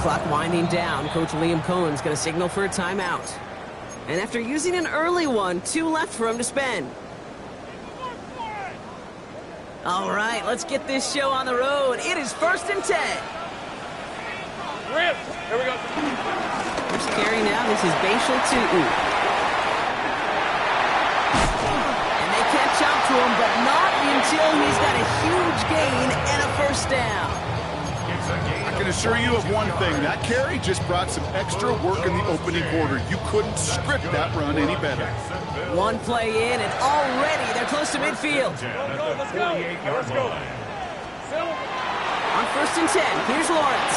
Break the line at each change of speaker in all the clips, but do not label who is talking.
Clock winding down. Coach Liam Cohen's going to signal for a timeout. And after using an early one, 2 left for him to spend. All right, let's get this show on the road. It is 1st and 10.
Rip. Here we go.
First carry now. This is Bashal Tootin. And they catch up to him, but not until he's got a huge gain and a first down.
I can assure you of one thing. That carry just brought some extra work in the opening quarter. You couldn't script that run any better.
One play in, and already they're close to midfield.
Let's go. Let's go.
On 1st and 10, here's Lawrence.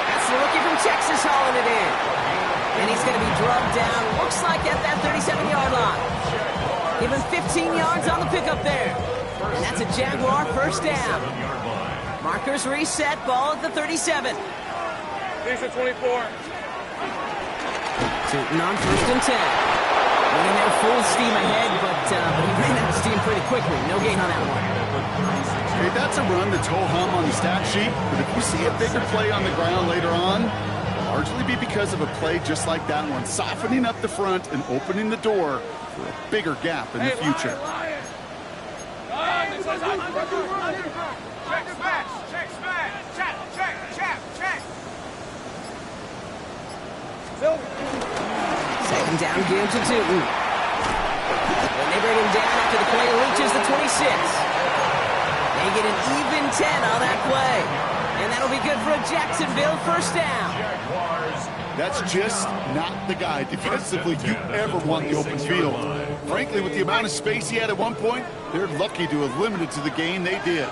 That's the rookie from Texas hauling it in. And he's going to be drugged down, looks like at that 37-yard line. Give him 15 yards on the pickup there. And that's a Jaguar first down. Markers reset, ball at the 37.
These are 24.
Tootin on 1st and 10. Running there full steam ahead, but he ran out of steam pretty quickly. No gain on that one.
Hey, that's a run that's ho-hum on the stat sheet, but if you see a bigger play on the ground later on, it'll largely be because of a play just like that one, softening up the front and opening the door for a bigger gap in the future.
Check smash. Check smash. Check.
Second down, give to Tootin. And they bring him down after the play reaches the 26. They get an even 10 on that play. And that'll be good for a Jacksonville first down.
That's just not the guy defensively you ever want in the open field. Frankly, with the amount of space he had at one point, they're lucky to have limited to the gain they did.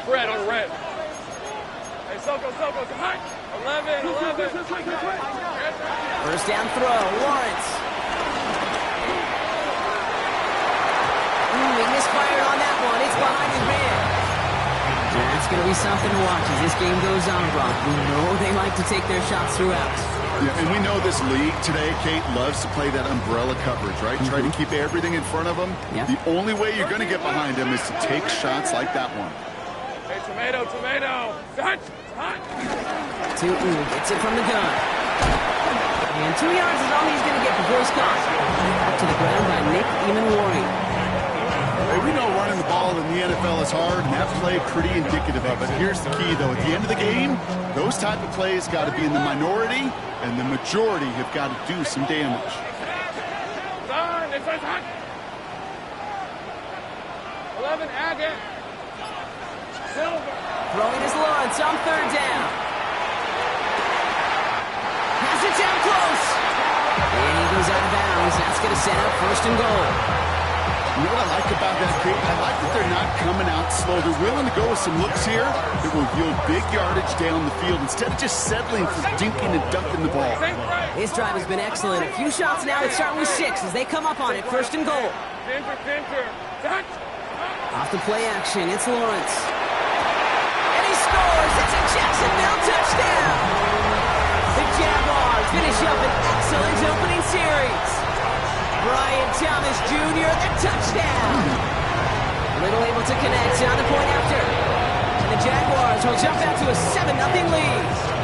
Red on red. Hey, Soko, hot. 11.
First down throw, Lawrence. He misfired on that one. It's behind his man. That's going to be something to watch as this game goes on, Brock. We know they like to take their shots throughout.
Yeah, and we know this league today, Kate, loves to play that umbrella coverage, right? Try to keep everything in front of them.
Yeah.
The only way you're going to get behind them is to take shots like that one.
Hey, tomato. Hot.
Tootin gets it from the gun. And 2 yards is all he's going to get before he's caught. Back to the ground by Nick Eamon-Warring.
Hey, we know running the ball in the NFL is hard, and that play pretty indicative of it. Here's the key, though. At the end of the game, those type of plays got to be in the minority, and the majority have got to do some damage.
It's hot. 11, Agate. Silver.
Throwing his Lawrence on 3rd down. Pass it down close. And he goes out of bounds. That's going to set up 1st and goal.
You know what I like about that, Kate? I like that they're not coming out slow. They're willing to go with some looks here that will yield big yardage down the field instead of just settling for dinking and dunking the ball.
This drive has been excellent. A few shots now. It's starting with 6 as they come up on it. 1st and goal.
Pinter.
Off the play action, it's Lawrence. And he scores. It's a Jacksonville touchdown. The Jaguars finish up an excellent opening series. Brian Thomas Jr., the touchdown. Little able to connect on the point after. And the Jaguars will jump out to a 7-0 lead.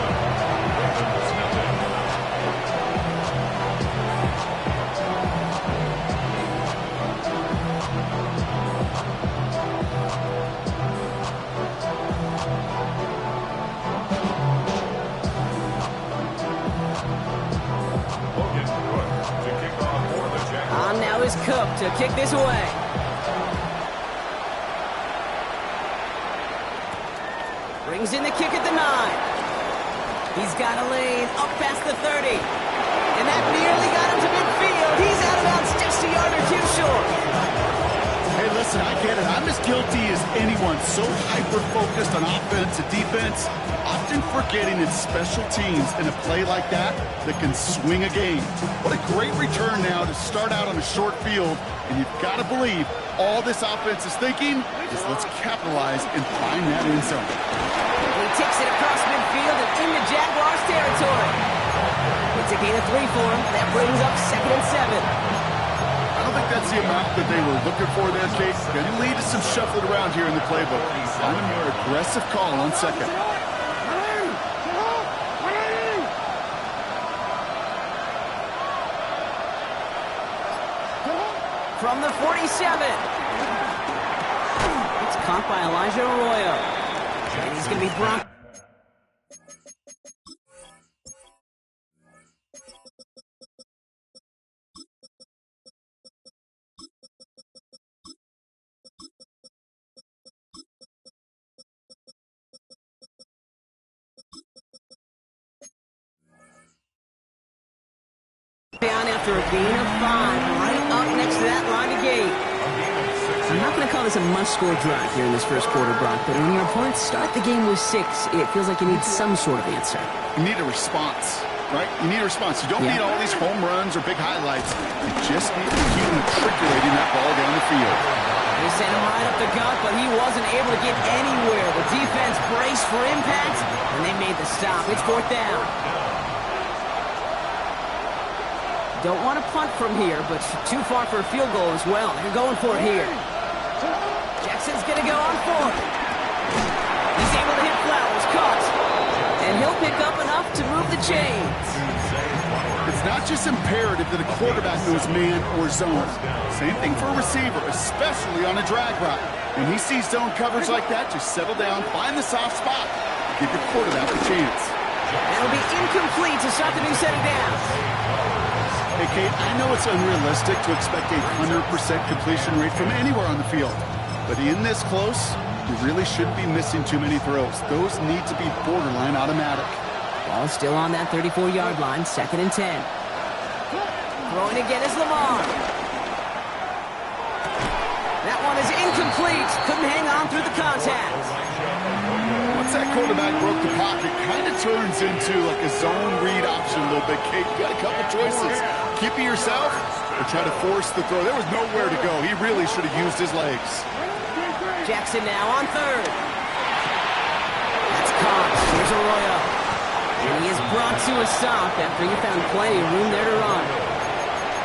On now is Cook to kick this away. Brings in the kick at the 9. He's got a lane up past the 30. And that nearly got him to midfield. He's out of bounds just a yard or 2 short.
Hey, listen, I get it. I'm as guilty as anyone. So hyper-focused on offense and defense, often forgetting it's special teams in a play like that can swing a game. What a great return now to start out on a short field, and you've got to believe all this offense is thinking is let's capitalize and find that end zone.
He takes it across midfield and into Jaguars territory. It's a gain of 3 for him. That brings up 2nd and 7.
I don't think that's the amount that they were looking for there, Case. Going to lead to some shuffling around here in the playbook. Find a more aggressive call on 2nd.
from the 47. It's caught by Elijah Arroyo. And he's going to be brought. Down after a gain of 5, right up next to that line of gate. I'm not going to call this a must-score drive here in this first quarter, Brock, but when your opponents start the game with 6, it feels like you need some sort of answer.
You need a response, right? You need a response. You don't need all these home runs or big highlights. You just need to keep matriculating that ball down the field.
They sent him right up the gut, but he wasn't able to get anywhere. The defense braced for impact, and they made the stop. It's 4th down. Don't want to punt from here, but too far for a field goal as well. They're going for it here. Jackson's going to go on 4th. He's able to hit Flowers, caught. And he'll pick up enough to move the chains.
It's not just imperative that a quarterback knows man or zone. Same thing for a receiver, especially on a drag route. When he sees zone coverage like that, just settle down, find the soft spot. Give your quarterback a chance.
That'll be incomplete to start the new set of downs.
Hey, Kate, I know it's unrealistic to expect a 100% completion rate from anywhere on the field. But in this close, you really shouldn't be missing too many throws. Those need to be borderline automatic.
Ball still on that 34-yard line, 2nd and 10. Throwing again is Lamar. That one is incomplete. Couldn't hang on through the contact.
Once that quarterback broke the pocket, kind of turns into like a zone read option a little bit. Kate, you got a couple choices. Keep it yourself or try to force the throw. There was nowhere to go. He really should have used his legs.
Jackson now on 3rd. That's caught. Here's Arroyo. And he is brought to a stop after he found plenty of room there to run.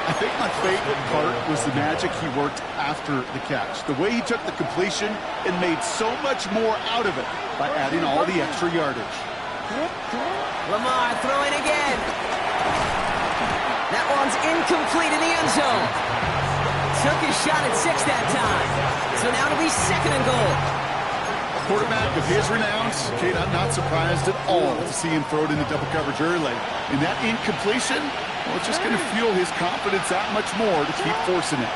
I think my favorite part was the magic he worked after the catch. The way he took the completion and made so much more out of it by adding all the extra yardage.
Lamar throwing again. That one's incomplete in the end zone. Took his shot at 6 that time. So now it'll be 2nd and goal.
Quarterback of his renowns, Kate, I'm not surprised at all to see him throw it into double coverage early. And that incompletion, well, it's just going to fuel his confidence that much more to keep forcing it.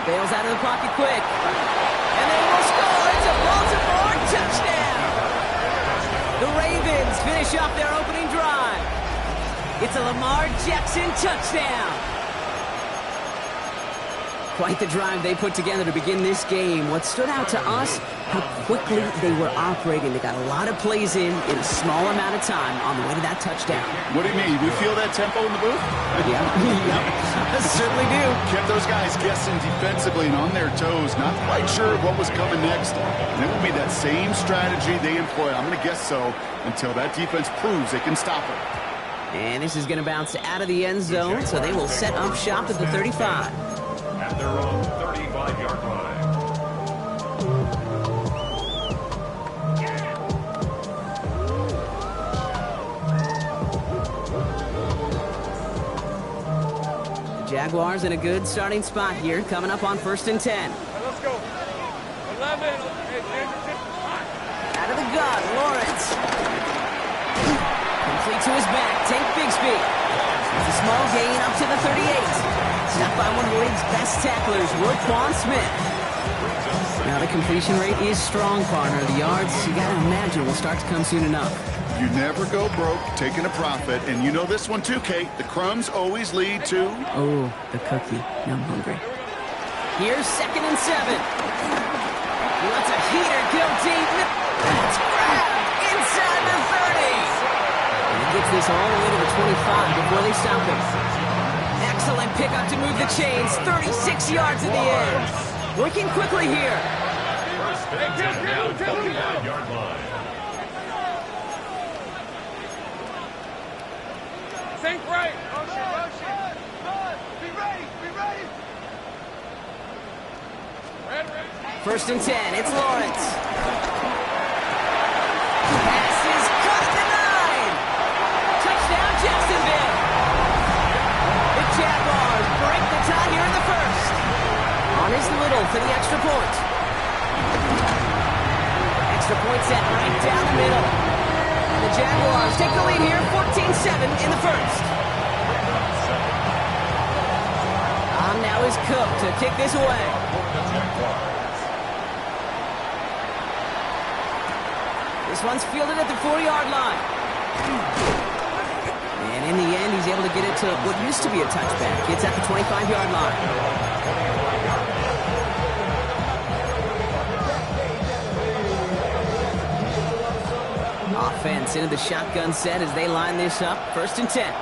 Bails out of the pocket quick. And they will score. It's a Baltimore touchdown. The Ravens finish off their opening drive. It's a Lamar Jackson touchdown. Quite the drive they put together to begin this game. What stood out to us, how quickly they were operating. They got a lot of plays in a small amount of time on the way to that touchdown.
What do you mean? You feel that tempo in the booth?
Yeah, I certainly do.
Kept those guys guessing defensively and on their toes, not quite sure what was coming next. And it will be that same strategy they employ, I'm going to guess so, until that defense proves they can stop it.
And this is going to bounce out of the end zone, so they will set up shop at the 35.
At their own 35-yard line.
The Jaguars in a good starting spot here, coming up on 1st and 10.
Let's go. 11.
Out of the gun, Lawrence. Complete to his back, Tank Bigsby. It's a small gain up to the 38. Stopped by one of the league's best tacklers, Roquan Smith. Now the completion rate is strong, partner. The yards, you got to imagine, will start to come soon enough.
You never go broke taking a profit, and you know this one too, Kate. The crumbs always lead to...
Oh, the cookie. Now I'm hungry. Here's 2nd and 7. He lets a heater go deep. It's grabbed inside the 30. And he gets this all the way to the 25 before they stop him. Excellent pickup to move the chains. 36 yards in the end. Working quickly here.
First 39-yard line.
Think right.
Be ready.
First and 10. It's Lawrence. Pass is cut at the 9. Touchdown, Jacksonville. The Jaguars break the tie here in the for the extra point. Extra point set right down the middle. And the Jaguars take the lead here, 14-7 in the first. Now is Cook to kick this away. This one's fielded at the 4-yard line. And in the end, he's able to get it to what used to be a touchback. It's at the 25-yard line. Offense into the shotgun set as they line this up. 1st and 10.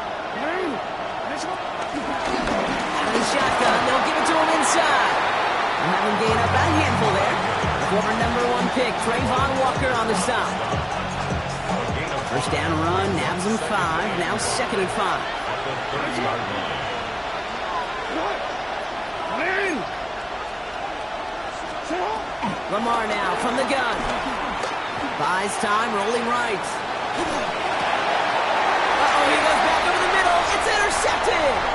Shotgun, they'll give it to him inside. They'll have him gain up a handful there. Former #1 pick, Trayvon Walker on the stop. 1st down run, nabs him 5, now 2nd and 5. Lamar now from the gun. Buys time, rolling right. Uh-oh, he goes back over the middle. It's intercepted.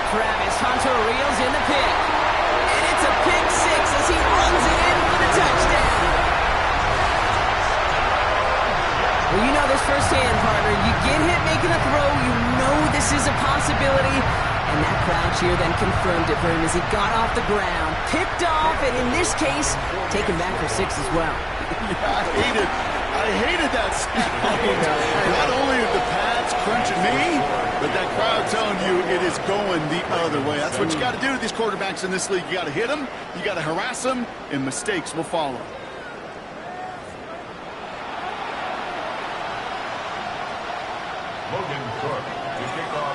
Travis Hunter reels in the pick. And it's a pick 6 as he runs it in for the touchdown. Well, you know this firsthand, partner. You get hit making a throw, you know this is a possibility. And that crowd cheer then confirmed it for him as he got off the ground, picked off, and in this case, taken back for 6 as well.
Yeah, I hated that snap. Not only are the pads crunching me, but that crowd telling you it is going the other way. That's what you got to do to these quarterbacks in this league. You got to hit them, you got to harass them, and mistakes will follow.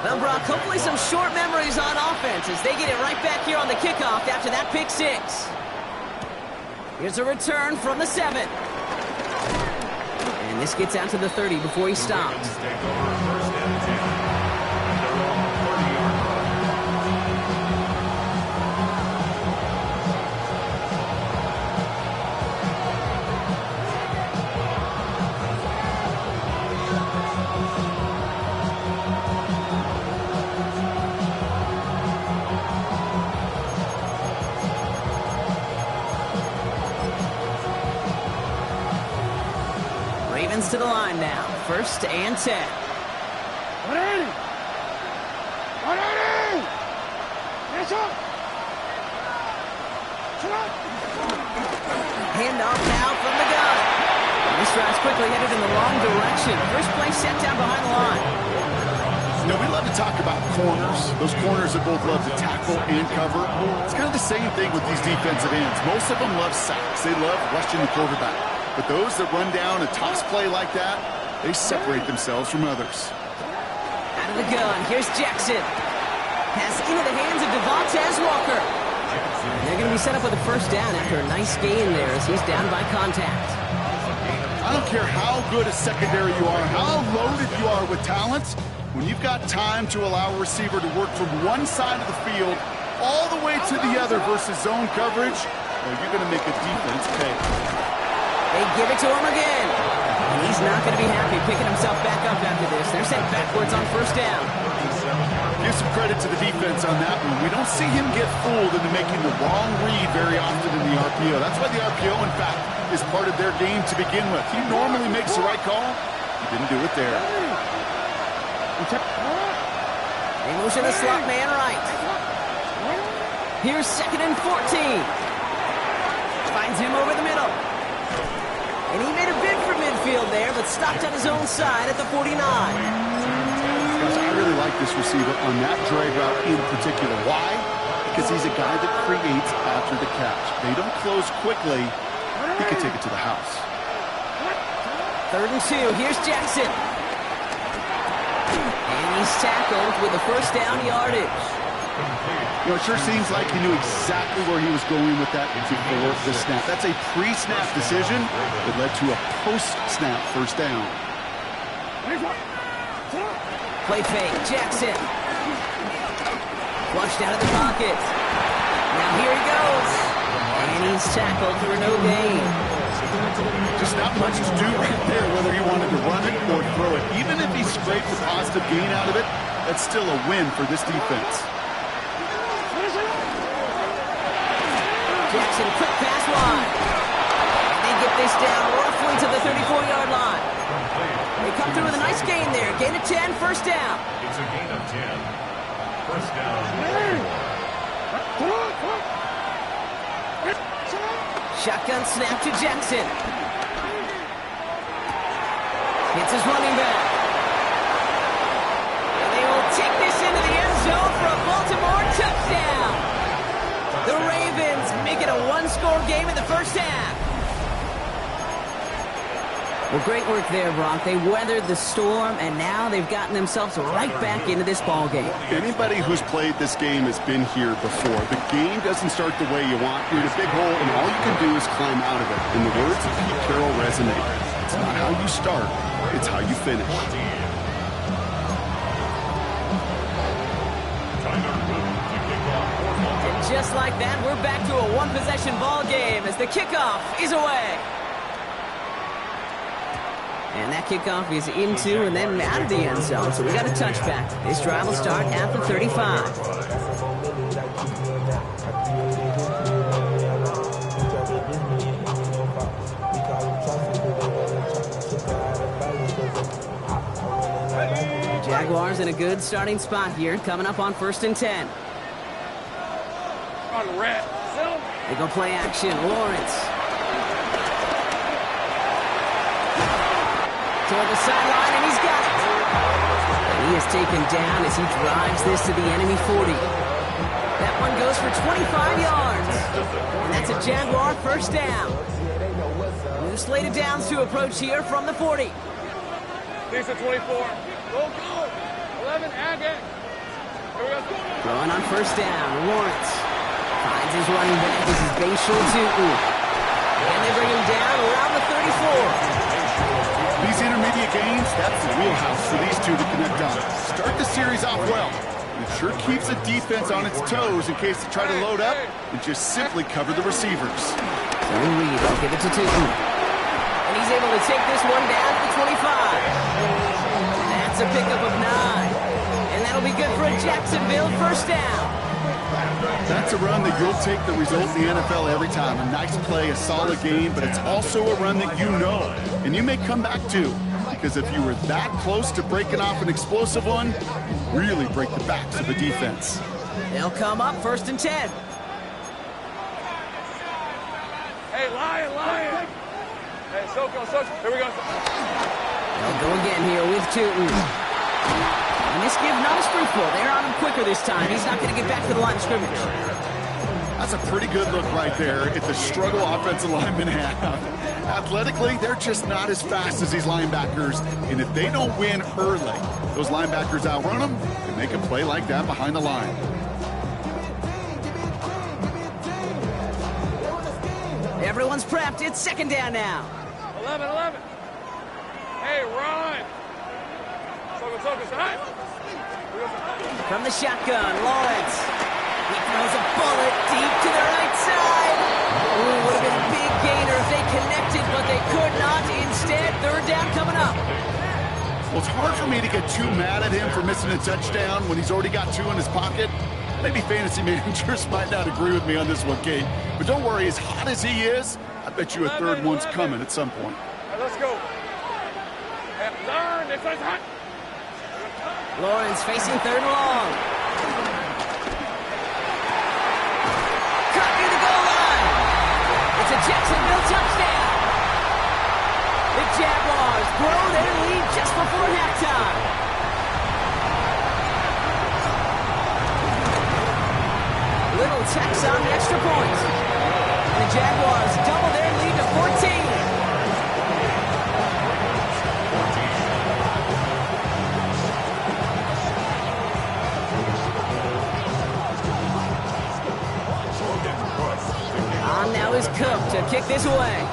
Well, Brock, hopefully some short memories on offense as they get it right back here on the kickoff after that pick 6. Here's a return from the 7. And this gets out to the 30 before he stops. To the line now. 1st and 10. Handoff now from the gun. And this drive's quickly headed in the wrong direction. First play set down behind the line.
You know, we love to talk about corners. Those corners that both love to tackle and cover. It's kind of the same thing with these defensive ends. Most of them love sacks. They love rushing the quarterback. But those that run down a toss play like that, they separate themselves from others.
Out of the gun, here's Jackson. Pass into the hands of Devontae Walker. And they're going to be set up with a 1st down after a nice gain there as he's down by contact.
I don't care how good a secondary you are, how loaded you are with talent, when you've got time to allow a receiver to work from one side of the field all the way to the other versus zone coverage, well, you're going to make a defense pay.
They give it to him again. And he's not going to be happy picking himself back up after this. They're sent backwards on 1st down.
Give some credit to the defense on that one. We don't see him get fooled into making the wrong read very often in the RPO. That's why the RPO, in fact, is part of their game to begin with. He normally makes the right call. He didn't do it there.
They motion the slot man right. Here's 2nd and 14. Finds him over the middle. And he made a bid for midfield there, but stopped on his own side at the 49.
Guys, I really like this receiver on that drag route in particular. Why? Because he's a guy that creates after the catch. They don't close quickly. He can take it to the house.
3rd and 2. Here's Jackson. And he's tackled with a 1st down yardage.
You know, it sure seems like he knew exactly where he was going with that before the snap. That's a pre-snap decision that led to a post-snap 1st down.
Play fake, Jackson. Flushed out of the pocket. Now here he goes. And he's tackled for no gain.
Just not much to do right there, whether he wanted to run it or throw it. Even if he scraped a positive gain out of it, that's still a win for this defense.
Jackson, quick pass wide. And they get this down roughly to the 34-yard line. They come through with a nice gain there. Gain of 10, first down.
It's a gain of 10. First down.
Shotgun snap to Jackson. Hits his running back. And they will take this into the end zone for a Baltimore touchdown. The Ravens make it a one-score game in the first half. Well, great work there, Brock. They weathered the storm, and now they've gotten themselves right back into this ball game.
Anybody who's played this game has been here before. The game doesn't start the way you want. You're in a big hole, and all you can do is climb out of it. And the words of Pete Carroll resonate. It's not how you start, it's how you finish.
And just like that, we're back to a one-possession ball game as the kickoff is away. And that kickoff is into and then out of the end zone. So we got a touchback. This drive will start at the 35. Jaguars in a good starting spot here, coming up on 1st and 10.
On red.
They go play action. Lawrence. Toward the sideline, and he's got it. And he is taken down as he drives this to the enemy 40. That one goes for 25 yards. And that's a Jaguar first down. New slate of downs to approach here from the 40.
These are 24. Go, go. 11, Agate. Here we go.
Going on first down, Lawrence finds his running back. This is Bashal Tutu. And they bring him down around the 34.
These intermediate gains, that's the wheelhouse for these two to connect on. Start the series off well. It sure keeps the defense on its toes in case they try to load up and just simply cover the receivers.
So Reed will give it to Tutu. And he's able to take this one down to the 25. That's a pickup of 9. And that'll be good for a Jacksonville first down.
That's a run that you'll take the result in the NFL every time. A nice play, a solid game, but it's also a run that you know, and you may come back to. Because if you were that close to breaking off an explosive one, you really break the backs of the defense.
They'll come up 1st and 10.
Hey, Lion. Hey, Soko. Here we go.
They'll go again here with Tutu. And this give not as fruitful. They're on him quicker this time. He's not going to get back to the line of scrimmage.
That's a pretty good look right there at the struggle offensive linemen have. Athletically, they're just not as fast as these linebackers. And if they don't win early, those linebackers outrun them and make a play like that behind the line.
Everyone's prepped. It's 2nd down now.
11. Hey, run. Soko, side.
From the shotgun, Lawrence. He throws a bullet deep to the right side. Ooh, would have been a big gainer if they connected, but they could not. Instead, 3rd down coming up.
Well, it's hard for me to get too mad at him for missing a touchdown when he's already got 2 in his pocket. Maybe fantasy managers might not agree with me on this one, Kate. But don't worry, as hot as he is, I bet you a 3rd one's coming at some point.
Right, let's go. Learn. This is hot.
Lawrence facing 3rd and long. Cut near the goal line. It's a Jacksonville touchdown. The Jaguars grow their lead just before halftime. Little tax on the extra point. And the Jaguars double their lead to 14. On now is Cook to kick this away.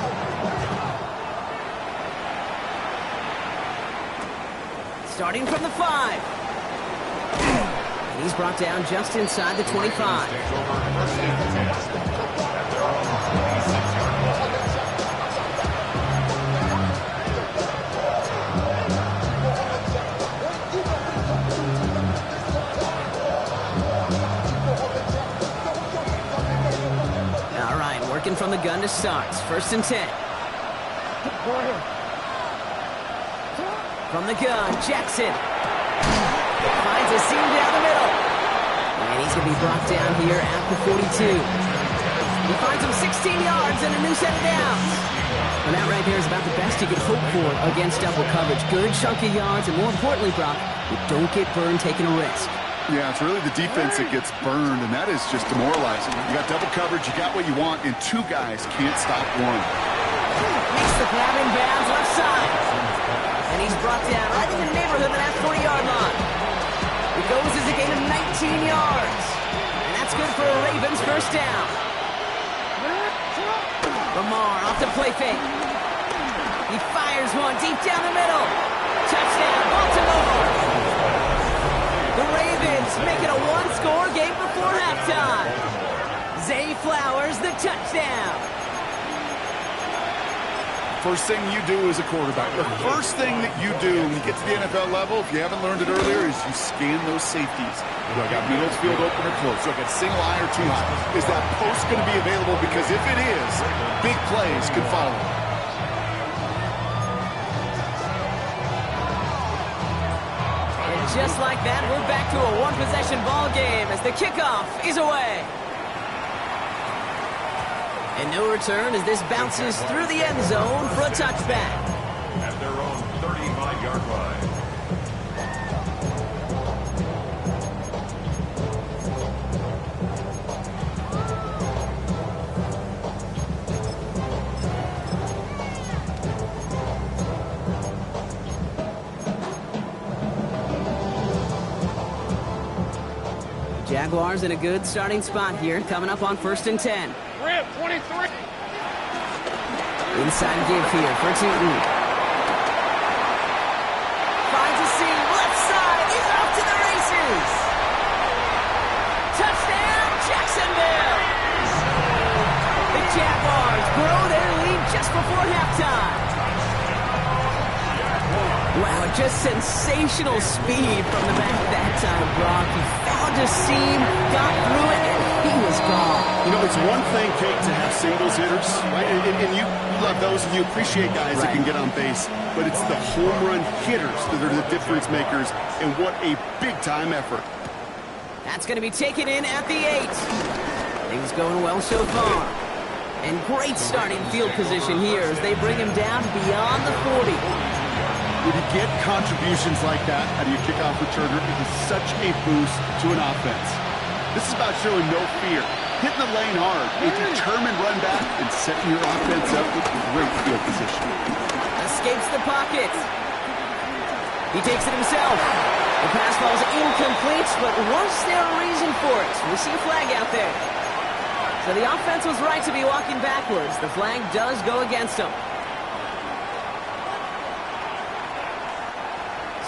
Starting from the 5. And he's brought down just inside the 25. from the gun to start. 1st and 10. From the gun, Jackson. Finds a seam down the middle. And he's going to be brought down here at the 42. He finds him 16 yards and a new set of downs. And that right there is about the best you could hope for against double coverage. Good chunk of yards, and more importantly, Brock, you don't get burned taking a risk.
Yeah, it's really the defense that gets burned, and that is just demoralizing. You got double coverage, you got what you want, and two guys can't stop one.
Makes the grab in bounds left side. And he's brought down right in the neighborhood of that 40-yard line. It goes as a gain of 19 yards. And that's good for a Ravens 1st down. Lamar off the play fake. He fires one deep down the middle. Touchdown, Baltimore. The Ravens make it a one-score game before halftime. Zay Flowers, the touchdown.
First thing you do as a quarterback, the first thing that you do when you get to the NFL level, if you haven't learned it earlier, is you scan those safeties. Do I got middle field open or close? Do I got single high or two high? Is that post going to be available? Because if it is, big plays could follow.
And just like that, we're back to a one-possession ball game as the kickoff is away. And no return as this bounces through the end zone for a touchback.
At their own 35-yard line.
Jaguars in a good starting spot here, coming up on 1st and 10.
Rip, 23.
Inside give here for Tootin. Finds a seam, left side, he's off to the races. Touchdown, Jacksonville. The Jaguars grow their lead just before halftime. Wow, just sensational speed from the back that time, Brock. He found a seam, got through it, and he was gone.
You know, it's one thing, Kate, to have singles hitters, right? And you love those, and you appreciate guys that can get on base. But it's the home run hitters that are the difference makers, and what a big-time effort.
That's going to be taken in at the 8. Things going well so far. And great starting field position here as they bring him down beyond the 40.
When you get contributions like that out of your kickoff returner, it is such a boost to an offense. This is about showing no fear, hitting the lane hard, a determined run back, and setting your offense up with great field position.
Escapes the pocket. He takes it himself. The pass ball's incomplete, but was there a reason for it? We see a flag out there. So the offense was right to be walking backwards. The flag does go against them.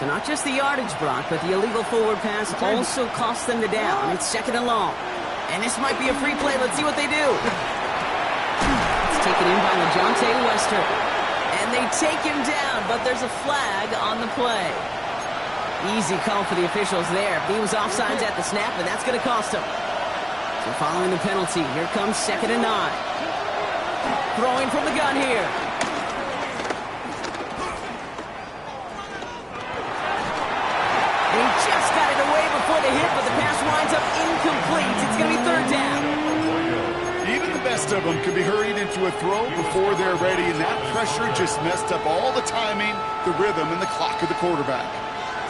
So not just the yardage, Brock, but the illegal forward pass also cost them the down. It's 2nd and long. And this might be a free play. Let's see what they do. It's taken in by LeJohntay Wester. And they take him down, but there's a flag on the play. Easy call for the officials there. He was offsides at the snap, and that's going to cost him. So following the penalty, here comes 2nd and 9. Throwing from the gun here. He just got it away before the hit, but the pass winds up incomplete. It's going to be 3rd down.
Even the best of them could be hurried into a throw before they're ready, and that pressure just messed up all the timing, the rhythm, and the clock of the quarterback.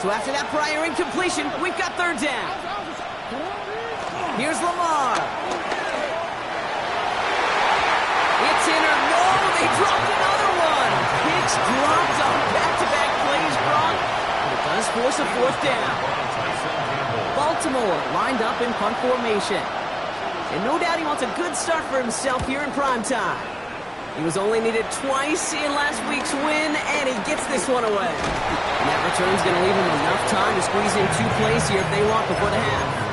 So after that prior incompletion, we've got 3rd down. Here's Lamar. It's in or no, they dropped another one. Hicks dropped on back-to-back plays, Brock. It does force a 4th down. Baltimore lined up in punt formation. And no doubt he wants a good start for himself here in prime time. He was only needed twice in last week's win, and he gets this one away. And that return's going to leave him enough time to squeeze in 2 plays here if they want before the half.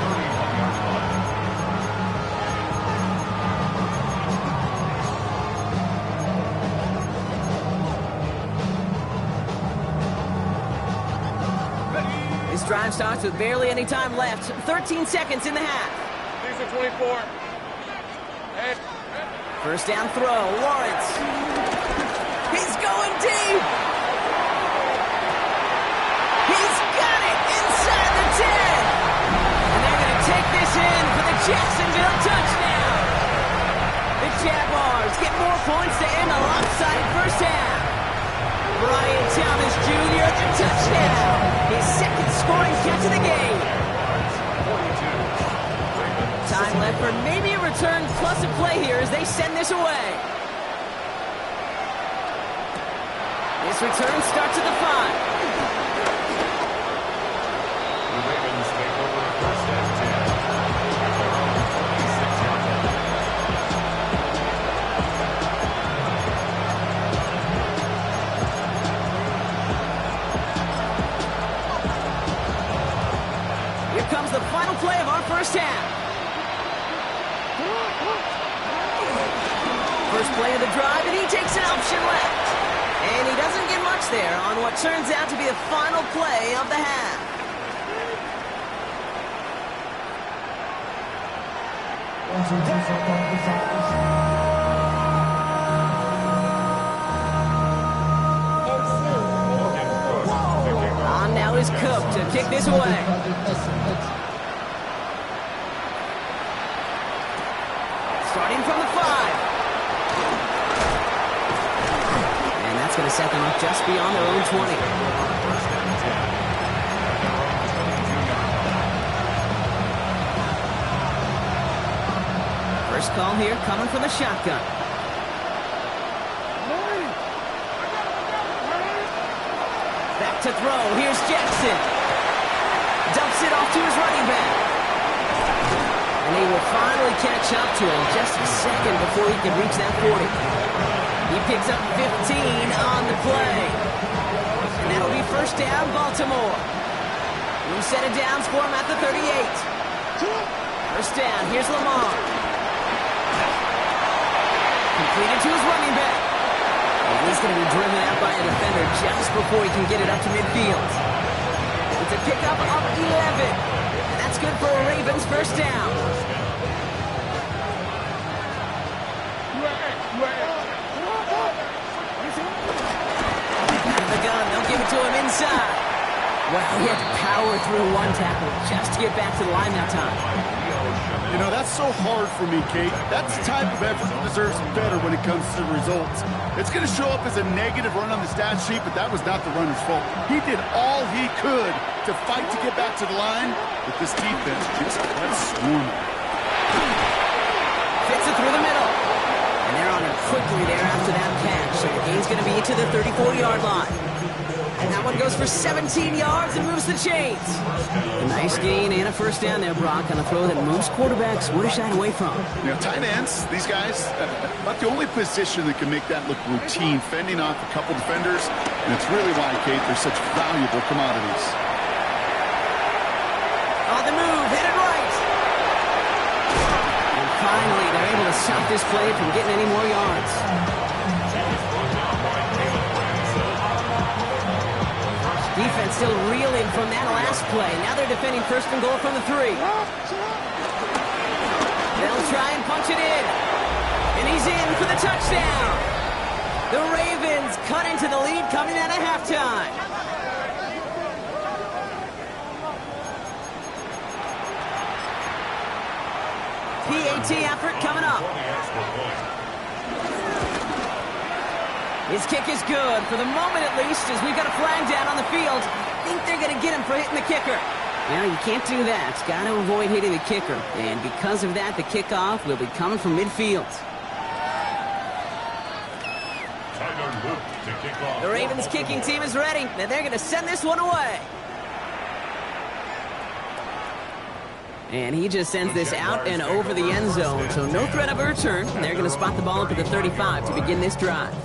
This drive starts with barely any time left. 13 seconds in the half.
These are 24. Hey.
First down throw, Lawrence. He's going deep. He's got it inside the 10. And they're going to take this in for the Jacksonville touchdown. The Jaguars get more points to end a lopsided first half. Brian Thomas Jr. the touchdown. His second scoring catch of the game. Time left for maybe a return plus a play here as they send this away. This return starts at the 5.
The Ravens take over first and 10. At their own 26-yard line.
Here comes the final play of our first half. First play of the drive, and he takes an option left. And he doesn't get much there on what turns out to be the final play of the half. On now is Cook to kick this away. Starting from the 5. And that's going to set them up just beyond their own 20.
First and 10. At their own 22-yard line.
First call here coming from the shotgun. Back to throw. Here's Jackson. Dumps it off to his running back. And he will finally catch up to him just a second before he can reach that 40. He picks up 15 on the play. And that'll be first down, Baltimore. New set of downs for him at the 38. First down, here's Lamar. Completed to his running back. And he's going to be driven out by a defender just before he can get it up to midfield. It's a pickup of 11. And that's good for a Ravens first down. Out of the gun, they'll give it to him inside. Well, he had to power through one tackle just to get back to the line that time.
You know, that's so hard for me, Kate. That's the type of effort that deserves better when it comes to the results. It's going to show up as a negative run on the stat sheet, but that was not the runner's fault. He did all he could to fight to get back to the line, but this defense just kept swarming.
Fits it through the middle. And they're on him quickly there after that catch. So the game's going to be to the 34-yard line. And that one goes for 17 yards and moves the chains. A nice gain and a first down there, Brock, on a throw that most quarterbacks would have shied away from.
You know, tight ends, these guys, about the only position that can make that look routine, fending off a couple defenders. And it's really why, Kate, they're such valuable commodities.
On the move, headed right. And finally, they're able to stop this play from getting any more yards. Defense still reeling from that last play. Now they're defending first and goal from the 3. They'll try and punch it in. And he's in for the touchdown. The Ravens cut into the lead coming out of halftime. PAT effort coming up. His kick is good, for the moment at least, as we've got a flag down on the field. I think they're going to get him for hitting the kicker. Now, you can't do that. Got to avoid hitting the kicker. And because of that, the kickoff will be coming from midfield.
Tyler Luke to kick off.
The Ravens kicking team is ready, and they're going to send this one away. And he just sends this out and over the end zone, so no threat of a return. They're going to spot the ball up at the 35 to begin this drive.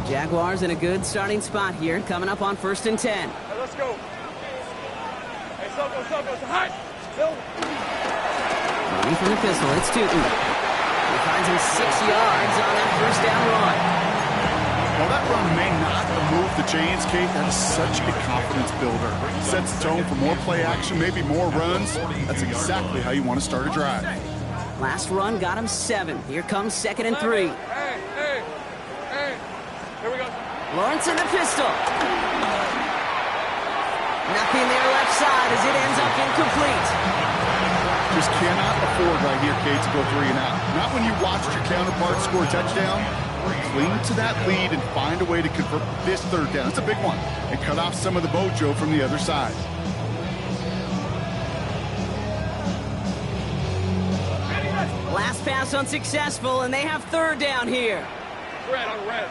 Jaguars in a good starting spot here, coming up on first and 10.
Hey, let's go. Hey, Soko, high. Bill.
Ready from the pistol, it's Tootin. He finds him 6 yards on that first down run.
Well, that run may not have move the chains, Kate, that is such a confidence builder. Sets the tone for more play action, maybe more runs. That's exactly how you want to start a drive.
Last run got him 7. Here comes 2nd and 3.
Hey. Here we go.
Lawrence in the pistol. Nothing there left side as it ends up incomplete.
Just cannot afford right here, Kate, to go 3 and out. Not when you watched your counterpart score a touchdown. Cling to that lead and find a way to convert this 3rd down. It's a big one. And cut off some of the mojo from the other side.
Last pass unsuccessful, and they have 3rd down here.
Red on red.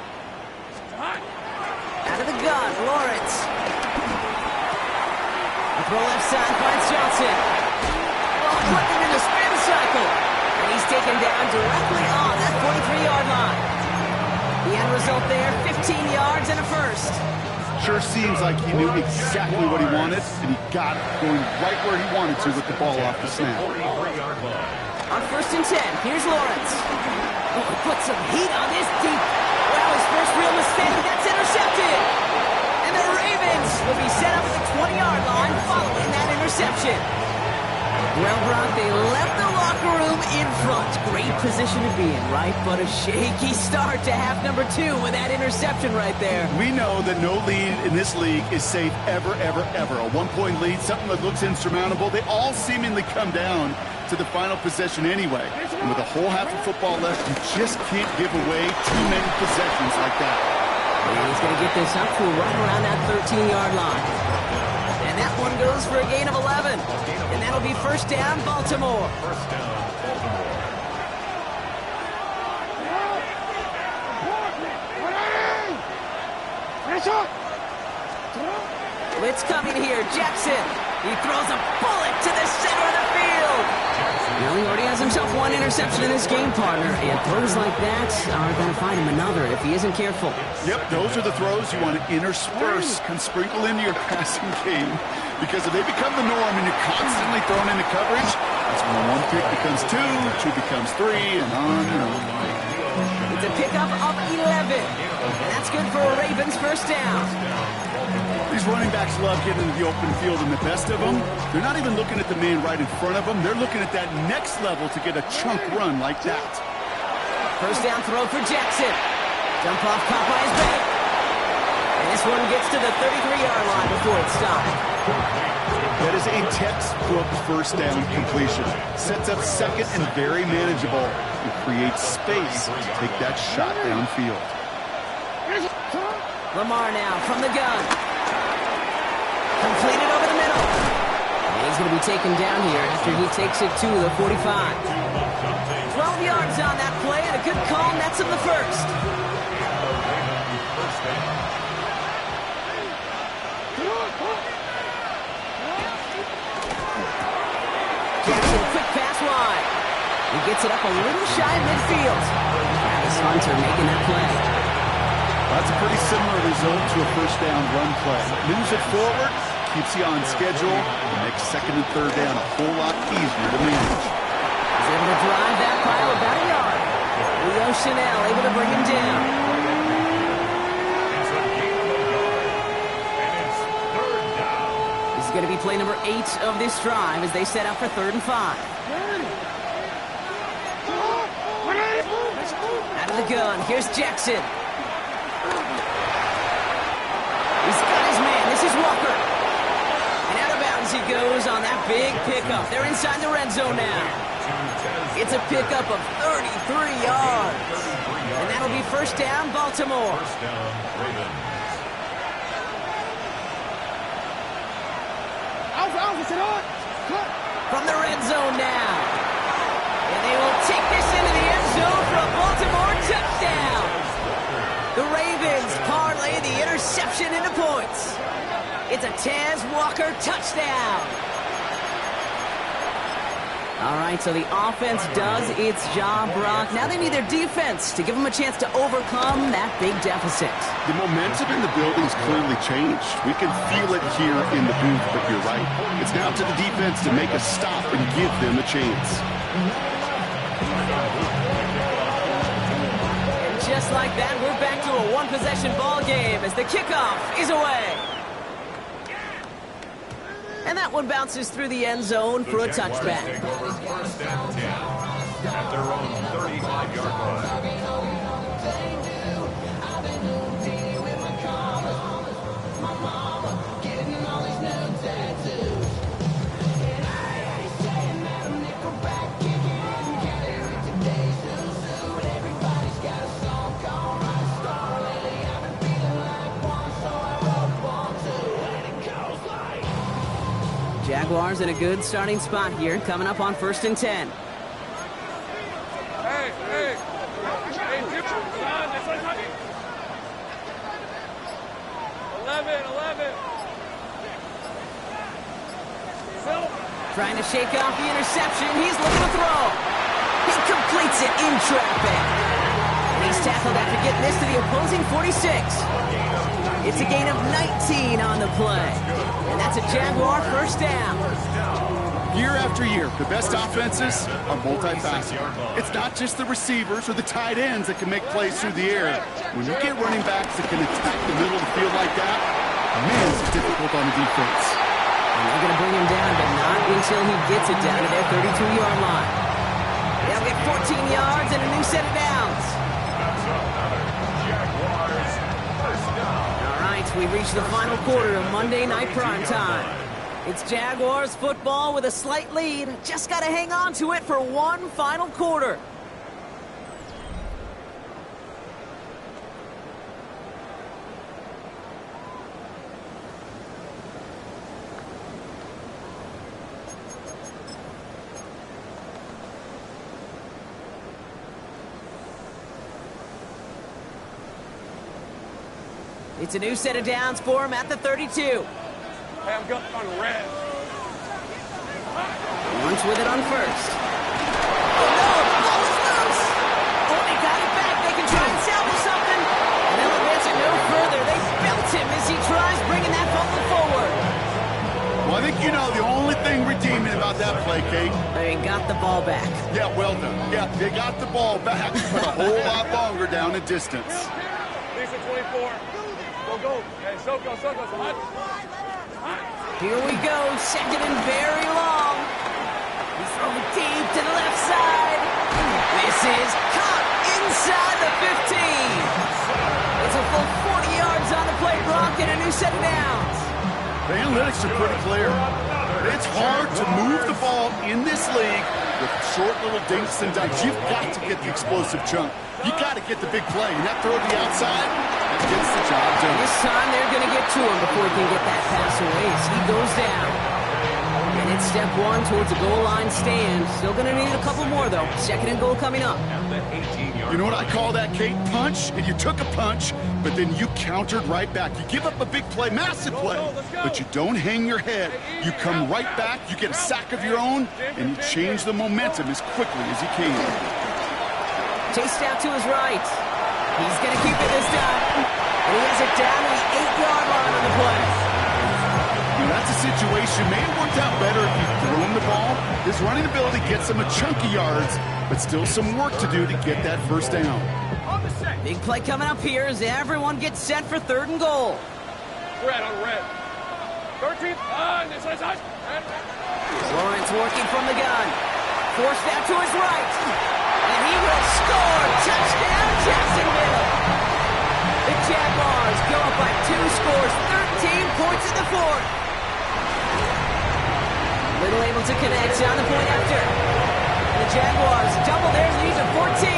Out of the gun, Lawrence. The throw left side finds Johnson. Oh, put him in the spin cycle. And he's taken down directly on that 43-yard line. The end result there, 15 yards and a first.
Sure seems like he knew exactly what he wanted, and he got it going right where he wanted to with the ball off the snap.
On 1st and 10, here's Lawrence. Oh, he put some heat on this deep. Well, his first real mistake, that's intercepted. And the Ravens will be set up at the 20-yard line following that interception. Well, Brock, they left the locker room in front. Great position to be in, right? But a shaky start to half number 2 with that interception right there.
We know that no lead in this league is safe ever, ever, ever. A 1-point lead, something that looks insurmountable. They all seemingly come down to the final possession anyway. And with a whole half of football left, you just can't give away too many possessions like that.
And he's going to get this up to right around that 13-yard line. And that one goes for a gain of 11. And that'll be 1st down, Baltimore.
First down, Baltimore.
Blitz coming here, Jackson. He throws a bullet to the center of the field. Now he already has himself 1 interception in this game, partner, and throws like that are going to find him another if he isn't careful.
Yep, those are the throws you want to intersperse and sprinkle into your passing game, because if they become the norm and you're constantly thrown into coverage, that's when 1 pick becomes 2, 2 becomes 3, and on and on.
It's a pickup of 11, and that's good for a Ravens 1st down.
These running backs love getting into the open field, and the best of them, they're not even looking at the man right in front of them. They're looking at that next level to get a chunk run like that.
1st down throw for Jackson. Jump off caught by his back. And this one gets to the 33-yard line before it's stopped.
That is a textbook 1st down completion. Sets up 2nd and very manageable, and creates space to take that shot downfield.
Lamar now from the gun. Completed over the middle. And he's going to be taken down here after he takes it to the 45. 12 yards on that play, and a good call, nets him the 1st. Jackson, quick pass wide. He gets it up a little shy of midfield. Travis Hunter making that play.
That's a pretty similar result to a 1st down run play. Moves it forward, keeps you on schedule, and makes 2nd and 3rd down a whole lot easier to manage.
He's able to drive that pile about a yard. Leo Chanel able to bring him down.
It's a gain of a yard, and it's 3rd down.
This is going to be play number 8 of this drive as they set up for 3rd and 5. Out of the gun, here's Jackson. He's got his man. This is Walker. And out of bounds he goes on that big pickup. They're inside the red zone now. It's a pickup of 33 yards. And that'll be 1st down, Baltimore.
1st down, Ravens.
From the red zone now. And they will take this into the end zone for a Baltimore touchdown. The Ravens parlay the interception into points. It's a Taz Walker touchdown. All right, so the offense does its job, Brock. Now they need their defense to give them a chance to overcome that big deficit.
The momentum in the building's clearly changed. We can feel it here in the booth, but you're right. It's now to the defense to make a stop and give them a chance.
And just like that, we're back to a one-possession ball game as the kickoff is away. And that one bounces through the end zone for a touchback.
Take over first and 10 at their own 35-yard line.
Jaguars in a good starting spot here, coming up on 1st and 10.
Hey, Jim, son, that's what I'm talking. 11.
Trying to shake off the interception. He's looking to throw. He completes it in traffic. And he's tackled after getting this to the opposing 46. It's a gain of 19 on the play. And that's a Jaguar first down.
Year after year, the best offenses are multifaceted. It's not just the receivers or the tight ends that can make plays through the air. When you get running backs that can attack the middle of the field like that, man, it's difficult on the defense.
And they're going to bring him down, but not until he gets it down to their 32-yard line. They'll get 14 yards and a new set of downs. All right, we've reached the final quarter of Monday Night Primetime. It's Jaguars football with a slight lead. Just got to hang on to it for one final quarter. It's a new set of downs for him at the 32.
Hey, I'm going on red.
Once with it on first. Oh no, the ball is loose! Oh, they got it back. They can try and salvage something. And they'll advance it no further. They belt him as he tries bringing that fumble forward.
Well, I think you know the only thing redeeming about that play, Kate.
They got the ball back.
Yeah, well done. Yeah, they got the ball back, but a whole lot longer down in distance.
Lisa 24. Go. Hey, Soko.
Here we go, second and very long. He's throwing deep to the left side. This is caught inside the 15. It's a full 40 yards on the play, Brock, and a new set of downs.
The analytics are pretty clear. It's hard to move the ball in this league with short little dinks and dunks. You've got to get the explosive chunk. You got to get the big play. And that throw to the outside, that gets the job done.
This time they're going to get to him before he can get that pass away as he goes down. And it's step one towards a goal line stand. Still going to need a couple more, though. Second and goal coming up.
You know what I call that, Kate? Punch. And you took a punch, but then you countered right back. You give up a big play, massive play, but you don't hang your head. You come right back, you get a sack of your own, and you change the momentum as quickly as you can.
Chased out to his right. He's going to keep it this time. And he has it down to the 8-yard line on the play.
You know, that's a situation. May have worked out better if you'd thrown the ball. His running ability gets him a chunky yards, but still some work to do to get that first down.
Big play coming up here as everyone gets set for third and goal.
Red on red. 13th.
Lawrence working from the gun. Forced out to his right. And he will score. Touchdown, Jacksonville. The Jaguars go up by 2 scores, 13 points in the fourth. Little able to connect on the point after. The Jaguars double their lead to 14.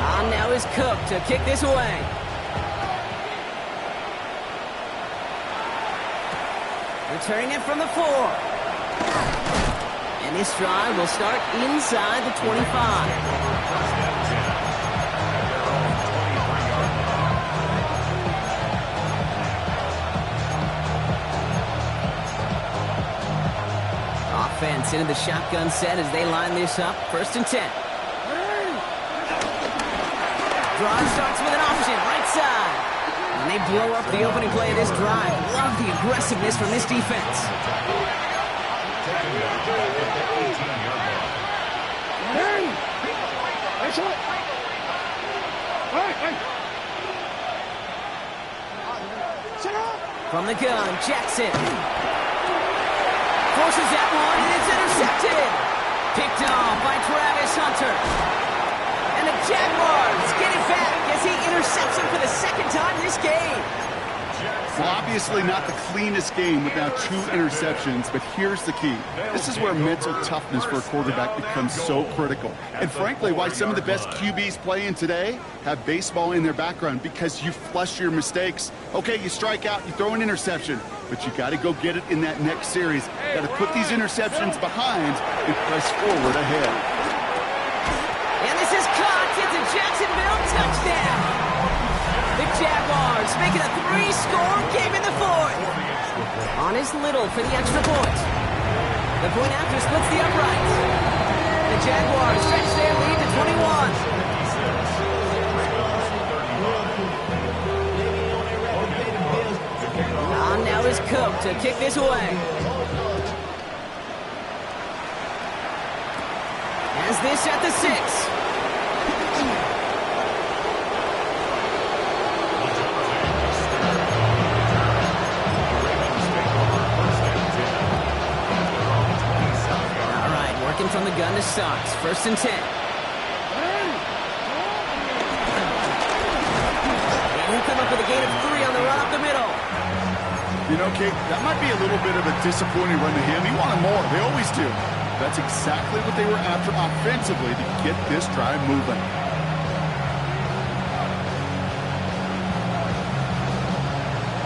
On now is Cook to kick this away. Returning it from the 4. And this drive will start inside the 25. Offense into the shotgun set as they line this up. 1st and 10. Drive starts with an option, right side. And they blow up the opening play of this drive. Love the aggressiveness from this defense. From the gun, Jackson. Forces that one, and it's intercepted. Picked off by Travis Hunter. And the Jaguars get it back as he intercepts him for the second time this game.
Well, obviously not the cleanest game with now 2 interceptions, but here's the key. This is where mental toughness for a quarterback becomes so critical. And frankly, why some of the best QBs playing today have baseball in their background, because you flush your mistakes. Okay, you strike out, you throw an interception, but you got to go get it in that next series. Got to put these interceptions behind and press forward ahead.
And this is caught. It's a Jacksonville touchdown. The Jaguars make it a 3-score game in the 4th. On is Little for the extra point. The point after splits the uprights. The Jaguars stretch their lead to 21. On now is Cook to kick this away. As this at the 6. From the gun to Stocks. 1st and 10. And he'll come up with a gain of 3 on the run up the middle.
You know, Kate, that might be a little bit of a disappointing run to him. He wanted more. They always do. That's exactly what they were after offensively to get this drive moving.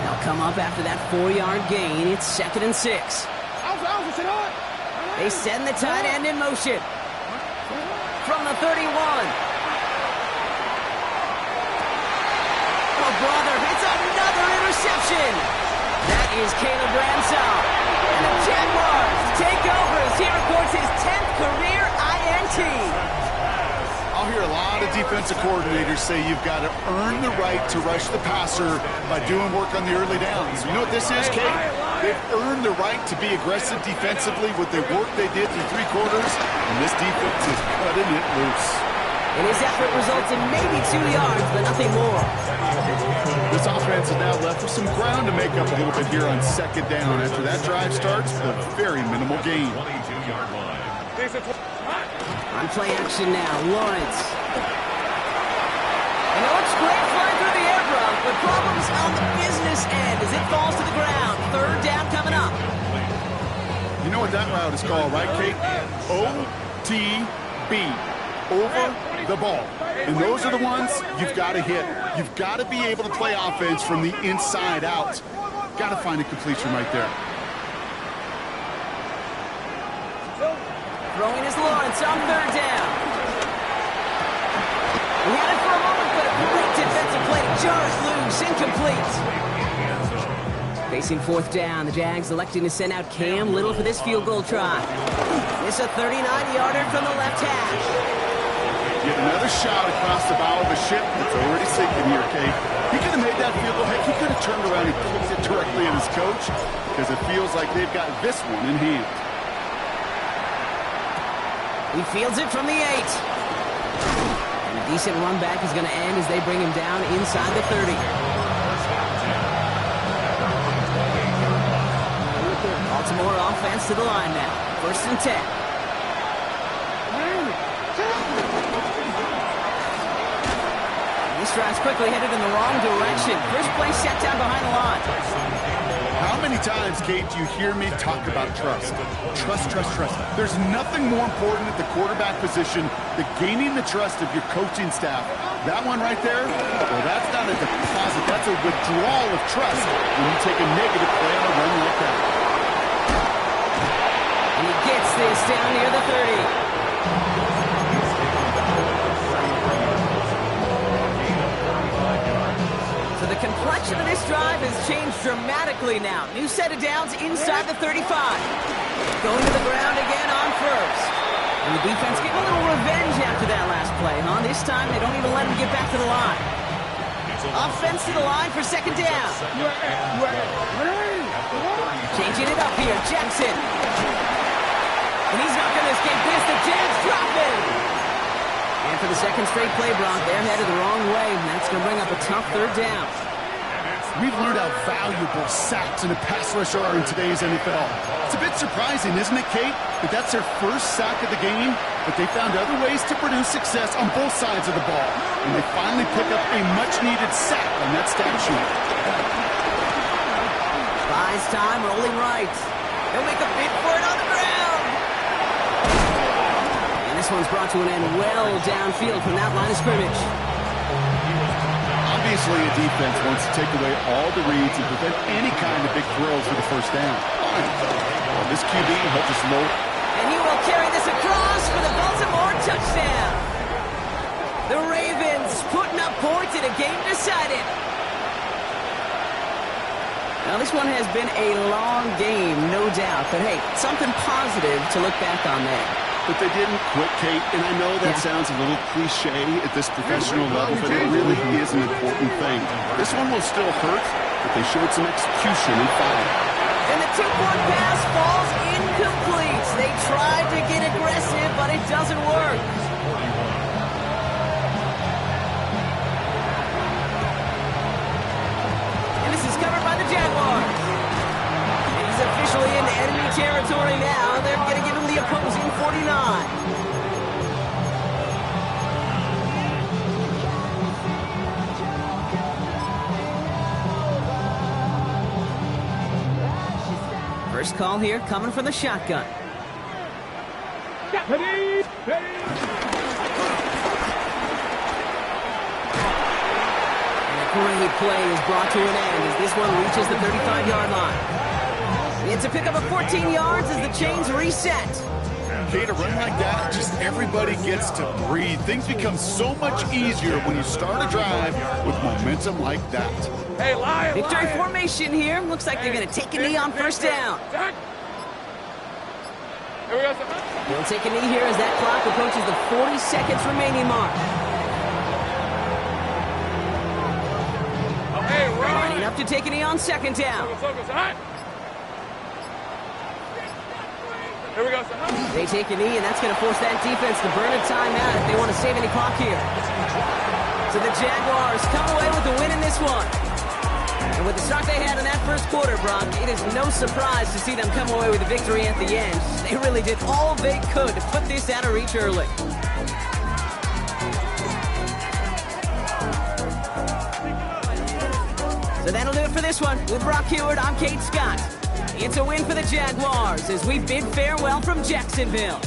They'll come up after that 4-yard gain. It's 2nd and 6. They send the tight end in motion. From the 31. Oh, brother, it's another interception. That is Caleb Bransall. And the Jaguars take over as he records his 10th career INT.
I'll hear a lot of defensive coordinators say you've got to earn the right to rush the passer by doing work on the early downs. You know what this is, Kate? They've earned the right to be aggressive defensively with the work they did through 3 quarters, and this defense is cutting it loose.
And his effort results in maybe 2 yards, but nothing more.
This offense is now left with some ground to make up a little bit here on 2nd down. After that drive starts, a very minimal gain.
On play action now, Lawrence. And it looks great flying through the air, Brock, but problems on the business end as it falls to the ground. 3rd down coming up.
You know what that route is called, right, Kate? OTB. Over the ball. And those are the ones you've got to hit. You've got to be able to play offense from the inside out. Got to find a completion right there.
Throwing is Lawrence on 3rd down. He had it for a moment, but a great defensive play to jar it loose. Incomplete. Facing 4th down, the Jags electing to send out Cam Little for this field goal try. It's a 39-yarder from the left hash.
Get another shot across the bow of a ship that's already sinking here, Kate. He could have made that field goal. Heck, he could have turned around and kicked it directly at his coach, because it feels like they've got this one in hand.
He fields it from the 8. And a decent run back is going to end as they bring him down inside the 30. Baltimore offense to the line now. 1st and 10. These drives quickly headed in the wrong direction. First play set down behind the line.
How many times, Kate, do you hear me talk about trust? Trust, trust, trust. There's nothing more important at the quarterback position than gaining the trust of your coaching staff. That one right there, well, that's not a deposit. That's a withdrawal of trust when you take a negative play on a run like that.
And he gets this down near the 30. So the complexion of this drive has changed dramatically now. New set of downs inside the 35. Going to the ground again on 1st. And the defense getting a little revenge after that last play, huh? This time they don't even let him get back to the line. Offense to the line for 2nd down. Changing it up here, Jackson. And he's not going to escape this. The Jags drop it. And for the second straight play, Brock, they're headed the wrong way, and that's going to bring up a tough third down.
We've learned how valuable sacks and a pass rush are in today's NFL. It's a bit surprising, isn't it, Kate, that that's their first sack of the game, but they found other ways to produce success on both sides of the ball, and they finally pick up a much-needed sack on that stat sheet.
Buys time, rolling right. He'll make a bid for it on the ground. And this one's brought to an end well downfield from that line of scrimmage.
Obviously, a defense wants to take away all the reads and prevent any kind of big throws for the first down. Fine. Well, this QB, he'll just load.
And he will carry this across for the Baltimore touchdown. The Ravens putting up points in a game decided. Now, this one has been a long game, no doubt. But, hey, something positive to look back on there.
But they didn't quit, Kate, and I know that sounds a little cliche at this professional level, but it really is an important thing. This one will still hurt, but they showed some execution and fire.
And the two-point pass falls incomplete. They tried to get aggressive, but it doesn't work. And this is covered by the Jaguars. And he's officially in enemy territory now. They're going to give him the opposing 49. First call here coming from the shotgun. And a great play is brought to an end as this one reaches the 35-yard line. It's a pickup of 14 yards as the chains reset.
Kate, a run like that, just everybody gets to breathe. Things become so much easier when you start a drive with momentum like that.
Hey, Lion!
Victory formation here. Looks like they're going to take a knee on first down.
Here we go.
They'll take a knee here as that clock approaches the 40 seconds remaining mark.
Hey,
Lining
run!
up to take a knee on second down.
Focus, hot! Here we go, son.
They take a knee, and that's going to force that defense to burn a timeout if they want to save any clock here. So the Jaguars come away with the win in this one. And with the start they had in that first quarter, Brock, it is no surprise to see them come away with a victory at the end. They really did all they could to put this out of reach early. So that'll do it for this one. With Brock Heward, I'm Kate Scott. It's a win for the Jaguars as we bid farewell from Jacksonville.